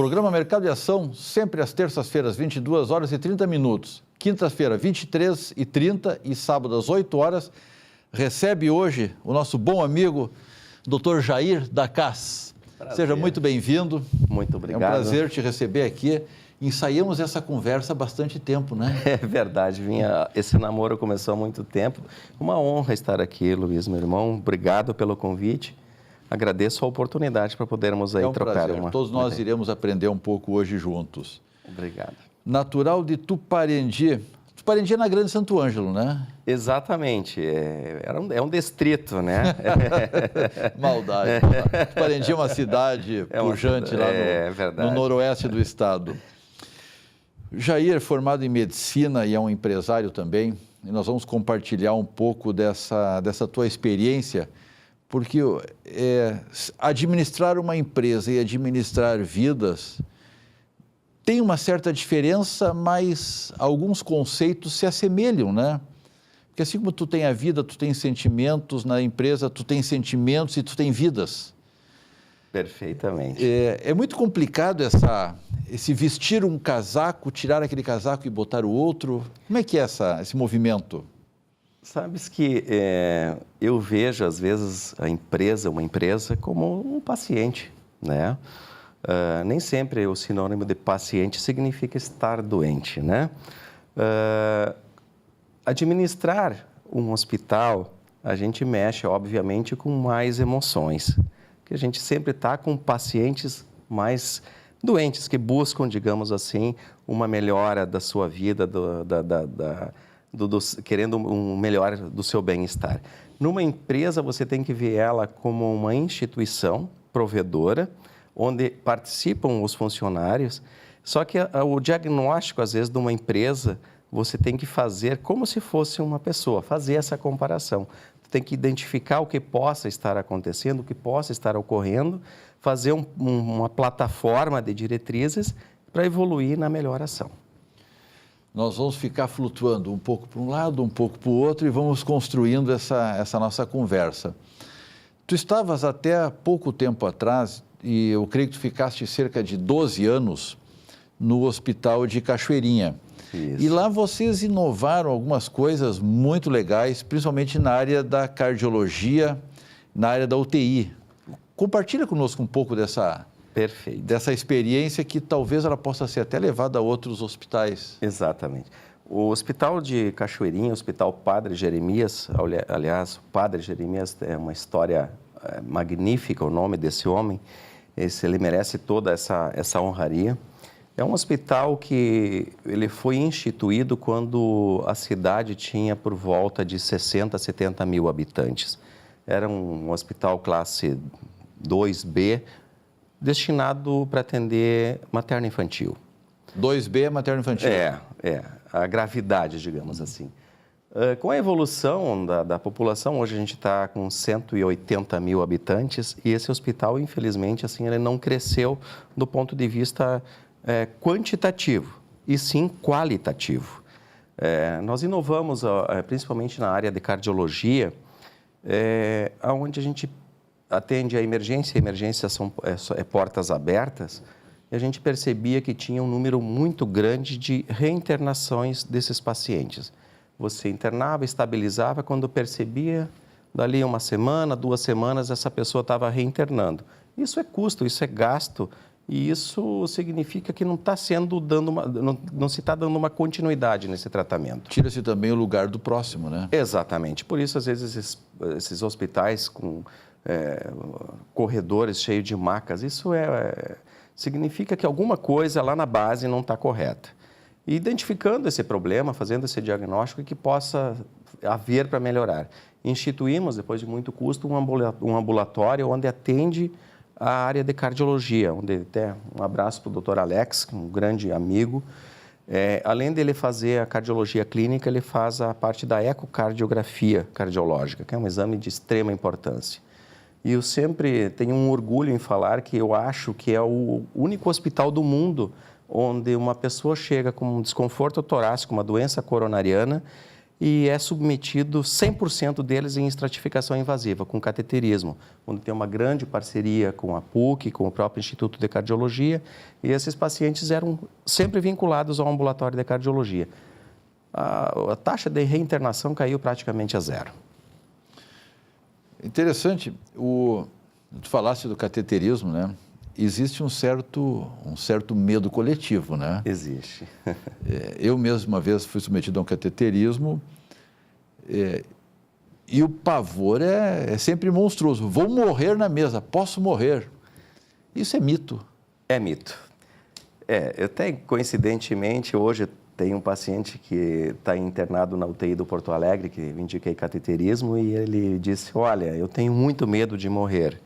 Programa Mercado e Ação, sempre às terças-feiras, 22 horas e 30 minutos. Quinta-feira, 23h30 e sábado às 8 horas. Recebe hoje o nosso bom amigo, Dr. Jair Dacaz. Seja muito bem-vindo. Muito obrigado. É um prazer te receber aqui. Ensaiamos essa conversa há bastante tempo, né? É verdade, esse namoro começou há muito tempo. Uma honra estar aqui, Luiz, meu irmão. Obrigado pelo convite. Agradeço a oportunidade para podermos aí trocar prazer. uma... Todos nós iremos aprender um pouco hoje juntos. Obrigado. Natural de Tuparendi. Tuparendi é na Grande Santo Ângelo, né? Exatamente. É um distrito, né? Maldade. Tuparendi é uma cidade pujante lá no noroeste do estado. Jair é formado em medicina e é um empresário também. E nós vamos compartilhar um pouco dessa tua experiência, porque administrar uma empresa e administrar vidas tem uma certa diferença, mas alguns conceitos se assemelham, né? Porque assim como tu tem a vida, tu tem sentimentos, na empresa tu tem sentimentos e tu tem vidas. Perfeitamente. É muito complicado esse vestir um casaco, tirar aquele casaco e botar o outro. Como é que é esse movimento? Sabes que eu vejo, às vezes, uma empresa, como um paciente, né? Nem sempre o sinônimo de paciente significa estar doente, né? Administrar um hospital, a gente mexe, obviamente, com mais emoções, que a gente sempre está com pacientes mais doentes, que buscam, digamos assim, uma melhora da sua vida, querendo um melhor do seu bem-estar. Numa empresa, você tem que ver ela como uma instituição provedora, onde participam os funcionários, só que o diagnóstico, às vezes, de uma empresa, você tem que fazer como se fosse uma pessoa, fazer essa comparação. Tem que identificar o que possa estar acontecendo, o que possa estar ocorrendo, fazer uma plataforma de diretrizes para evoluir na melhor ação. Nós vamos ficar flutuando um pouco para um lado, um pouco para o outro e vamos construindo essa nossa conversa. Tu estavas até há pouco tempo atrás, e eu creio que tu ficaste cerca de 12 anos no Hospital de Cachoeirinha. Isso. E lá vocês inovaram algumas coisas muito legais, principalmente na área da cardiologia, na área da UTI. Compartilha conosco um pouco dessa experiência que talvez ela possa ser até levada a outros hospitais. Exatamente. O Hospital de Cachoeirinha, o Hospital Padre Jeremias, aliás, o Padre Jeremias é uma história magnífica, o nome desse homem, ele merece toda essa honraria. É um hospital que ele foi instituído quando a cidade tinha por volta de 60 a 70 mil habitantes. Era um hospital classe 2B, destinado para atender materno-infantil. 2B é materno-infantil? A gravidade, digamos assim. Com a evolução da população, hoje a gente está com 180 mil habitantes e esse hospital, infelizmente, assim, ele não cresceu do ponto de vista quantitativo, e sim qualitativo. Nós inovamos, principalmente na área de cardiologia, onde a gente atende a emergência são portas abertas, e a gente percebia que tinha um número muito grande de reinternações desses pacientes. Você internava, estabilizava, quando percebia, dali uma semana, 2 semanas, essa pessoa estava reinternando. Isso é custo, isso é gasto, e isso significa que não se está dando uma continuidade nesse tratamento. Tira-se também o lugar do próximo, né? Exatamente. Por isso, às vezes, esses hospitais com corredores cheios de macas, isso significa que alguma coisa lá na base não está correta. E identificando esse problema, fazendo esse diagnóstico que possa haver para melhorar. Instituímos, depois de muito custo, um ambulatório onde atende a área de cardiologia, onde até um abraço para o Dr. Alex, um grande amigo. Além dele fazer a cardiologia clínica, ele faz a parte da ecocardiografia cardiológica, que é um exame de extrema importância. E eu sempre tenho um orgulho em falar que eu acho que é o único hospital do mundo onde uma pessoa chega com um desconforto torácico, uma doença coronariana, e é submetido 100% deles em estratificação invasiva, com cateterismo, onde tem uma grande parceria com a PUC, com o próprio Instituto de Cardiologia, e esses pacientes eram sempre vinculados ao ambulatório de cardiologia. A taxa de reinternação caiu praticamente a zero. Interessante, tu falaste do cateterismo, né? Existe um certo medo coletivo, né? Existe. Eu mesmo uma vez fui submetido a um cateterismo e o pavor é sempre monstruoso. Vou morrer na mesa, posso morrer. Isso é mito. É mito. Eu até coincidentemente hoje tem um paciente que está internado na UTI do Porto Alegre, que eu indiquei cateterismo, e ele disse, olha, eu tenho muito medo de morrer.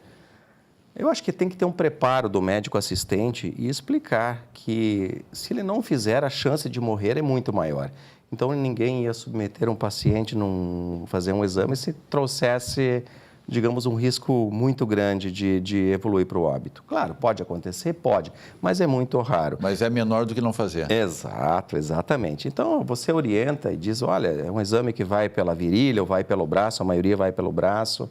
Eu acho que tem que ter um preparo do médico assistente e explicar que se ele não fizer, a chance de morrer é muito maior. Então, ninguém ia submeter um paciente a fazer um exame se trouxesse, digamos, um risco muito grande de evoluir para o óbito. Claro, pode acontecer? Pode, mas é muito raro. Mas é menor do que não fazer. Exato, exatamente. Então, você orienta e diz, olha, é um exame que vai pela virilha ou vai pelo braço, a maioria vai pelo braço.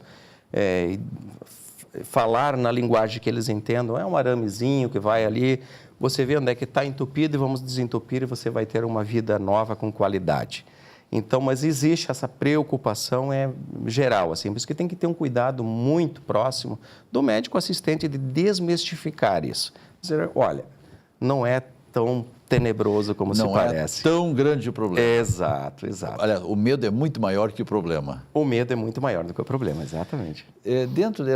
Falar na linguagem que eles entendam, é um aramezinho que vai ali, você vê onde é que está entupido e vamos desentupir e você vai ter uma vida nova com qualidade. Então, mas existe essa preocupação geral, assim, por isso que tem que ter um cuidado muito próximo do médico assistente de desmistificar isso. Dizer, olha, não é tão tenebroso como se parece. Não é tão grande o problema. Exato, exato. Olha, o medo é muito maior que o problema. O medo é muito maior do que o problema, exatamente. Dentro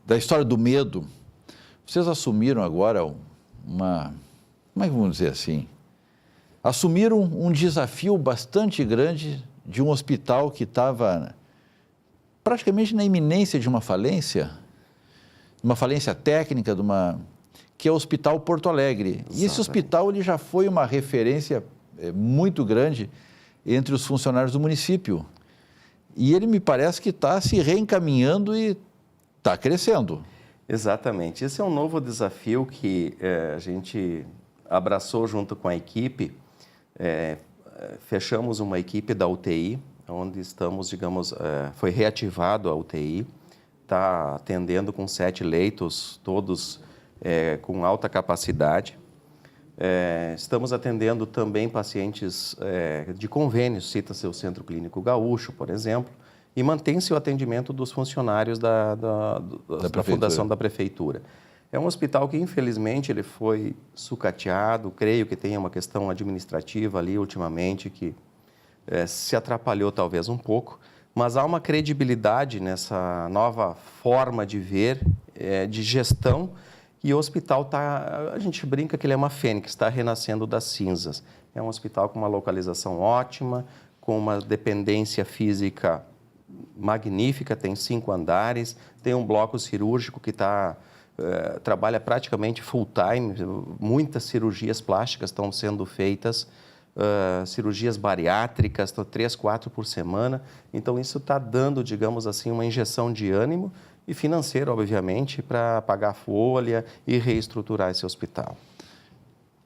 da história do medo, vocês assumiram agora como é que vamos dizer assim? Assumiram um desafio bastante grande de um hospital que estava praticamente na iminência de uma falência técnica, que é o Hospital Porto Alegre. Exatamente. E esse hospital ele já foi uma referência muito grande entre os funcionários do município. E ele me parece que está se reencaminhando e está crescendo. Exatamente. Esse é um novo desafio que a gente abraçou junto com a equipe. Fechamos uma equipe da UTI, onde estamos, digamos, foi reativado a UTI, está atendendo com 7 leitos, todos com alta capacidade. Estamos atendendo também pacientes de convênios, cita-se o Centro Clínico Gaúcho, por exemplo, e mantém-se o atendimento dos funcionários da Fundação da Prefeitura. É um hospital que, infelizmente, ele foi sucateado, creio que tem uma questão administrativa ali ultimamente que se atrapalhou talvez um pouco, mas há uma credibilidade nessa nova forma de ver, de gestão, e o hospital a gente brinca que ele é uma fênix, está renascendo das cinzas. É um hospital com uma localização ótima, com uma dependência física magnífica, tem 5 andares, tem um bloco cirúrgico que trabalha praticamente full time, muitas cirurgias plásticas estão sendo feitas, cirurgias bariátricas, 3, 4 por semana. Então, isso está dando, digamos assim, uma injeção de ânimo e financeiro, obviamente, para pagar a folha e reestruturar esse hospital.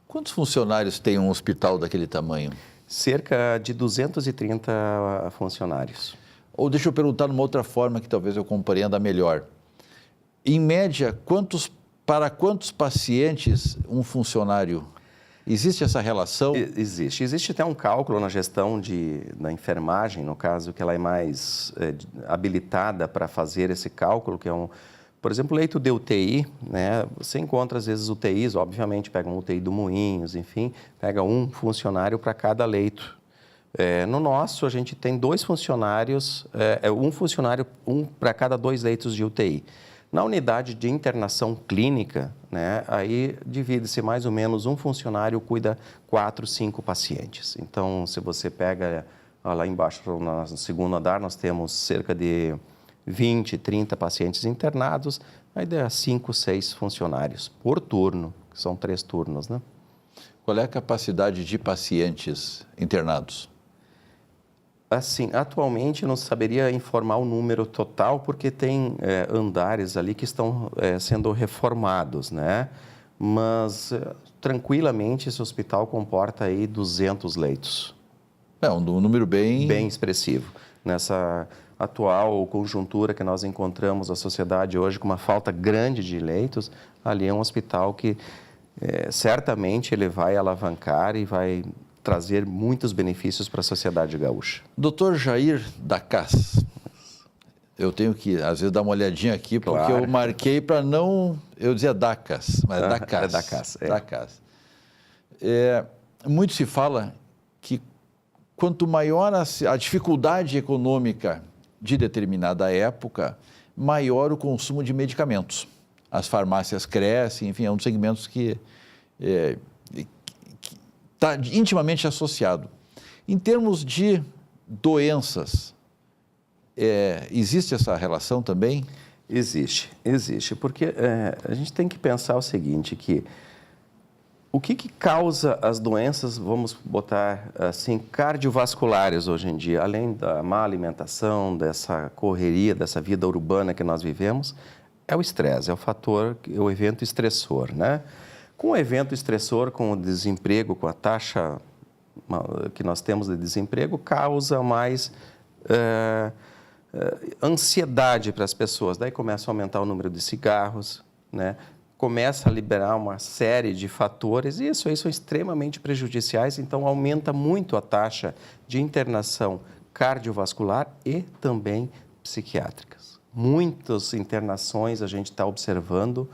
Quantos funcionários tem um hospital daquele tamanho? Cerca de 230 funcionários. Ou deixa eu perguntar numa outra forma que talvez eu compreenda melhor. Em média, para quantos pacientes um funcionário? Existe essa relação? Existe. Existe até um cálculo na gestão da enfermagem, no caso, que ela é mais habilitada para fazer esse cálculo, que é por exemplo, leito de UTI, né? Você encontra, às vezes, UTIs, obviamente, pega um UTI do Moinhos, enfim, pega um funcionário para cada leito. No nosso, a gente tem 2 funcionários, um funcionário, para cada 2 leitos de UTI. Na unidade de internação clínica, né, aí divide-se mais ou menos um funcionário cuida 4, 5 pacientes. Então, se você pega lá embaixo, no segundo andar, nós temos cerca de 20, 30 pacientes internados, aí dá 5, 6 funcionários por turno, que são 3 turnos, né? Qual é a capacidade de pacientes internados? Assim, atualmente não saberia informar o número total, porque tem andares ali que estão sendo reformados, né? Mas, tranquilamente, esse hospital comporta aí 200 leitos. É um número bem expressivo. Nessa atual conjuntura que nós encontramos a sociedade hoje com uma falta grande de leitos, ali é um hospital que certamente ele vai alavancar e vai trazer muitos benefícios para a sociedade gaúcha. Dr. Jair Dacas, eu tenho que, às vezes, dar uma olhadinha aqui, porque eu marquei para não... Eu dizia Dacas, mas Dacas. É Dacas. Dacas. Muito se fala que quanto maior a dificuldade econômica de determinada época, maior o consumo de medicamentos. As farmácias crescem, enfim, é um dos segmentos que está intimamente associado. Em termos de doenças, existe essa relação também? Existe, porque a gente tem que pensar o seguinte, que o que causa as doenças, vamos botar assim, cardiovasculares hoje em dia, além da má alimentação, dessa correria, dessa vida urbana que nós vivemos, é o estresse, é o fator, o evento estressor, né? Com o evento estressor, com o desemprego, com a taxa que nós temos de desemprego, causa mais ansiedade para as pessoas. Daí começa a aumentar o número de cigarros, né? Começa a liberar uma série de fatores e isso aí são extremamente prejudiciais, então aumenta muito a taxa de internação cardiovascular e também psiquiátricas. Muitas internações a gente está observando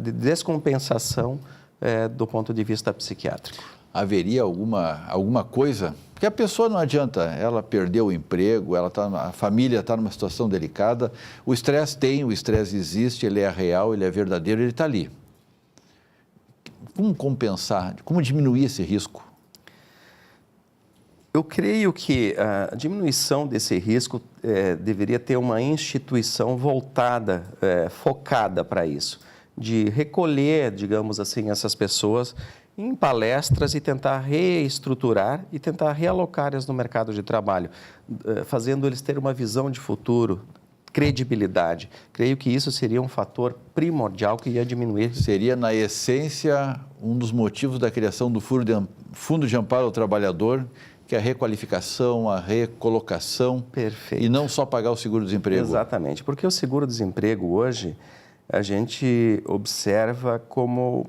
de descompensação do ponto de vista psiquiátrico. Haveria alguma coisa? Porque a pessoa não adianta, ela perdeu o emprego, a família está numa situação delicada, o estresse existe, ele é real, ele é verdadeiro, ele está ali. Como compensar, como diminuir esse risco? Eu creio que a diminuição desse risco deveria ter uma instituição voltada, focada para isso, de recolher, digamos assim, essas pessoas em palestras e tentar reestruturar e tentar realocá-las no mercado de trabalho, fazendo eles ter uma visão de futuro, credibilidade. Creio que isso seria um fator primordial que ia diminuir. Seria, na essência, um dos motivos da criação do Fundo de Amparo ao Trabalhador, que é a requalificação, a recolocação. Perfeito. E não só pagar o seguro-desemprego. Exatamente, porque o seguro-desemprego hoje, a gente observa como...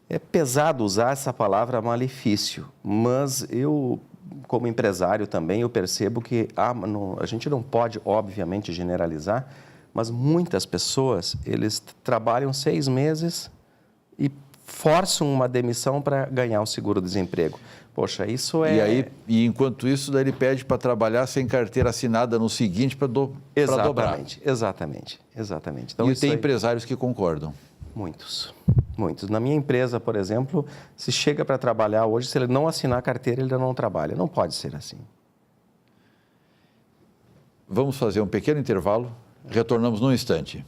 É pesado usar essa palavra malefício, mas eu, como empresário também, eu percebo que a gente não pode, obviamente, generalizar, mas muitas pessoas, eles trabalham 6 meses e forçam uma demissão para ganhar o seguro-desemprego. Poxa, isso é... E enquanto isso, daí ele pede para trabalhar sem carteira assinada no seguinte para dobrar. Exatamente. Então, e tem empresários que concordam. Muitos. Na minha empresa, por exemplo, se chega para trabalhar hoje, se ele não assinar a carteira, ele não trabalha. Não pode ser assim. Vamos fazer um pequeno intervalo. Retornamos num instante.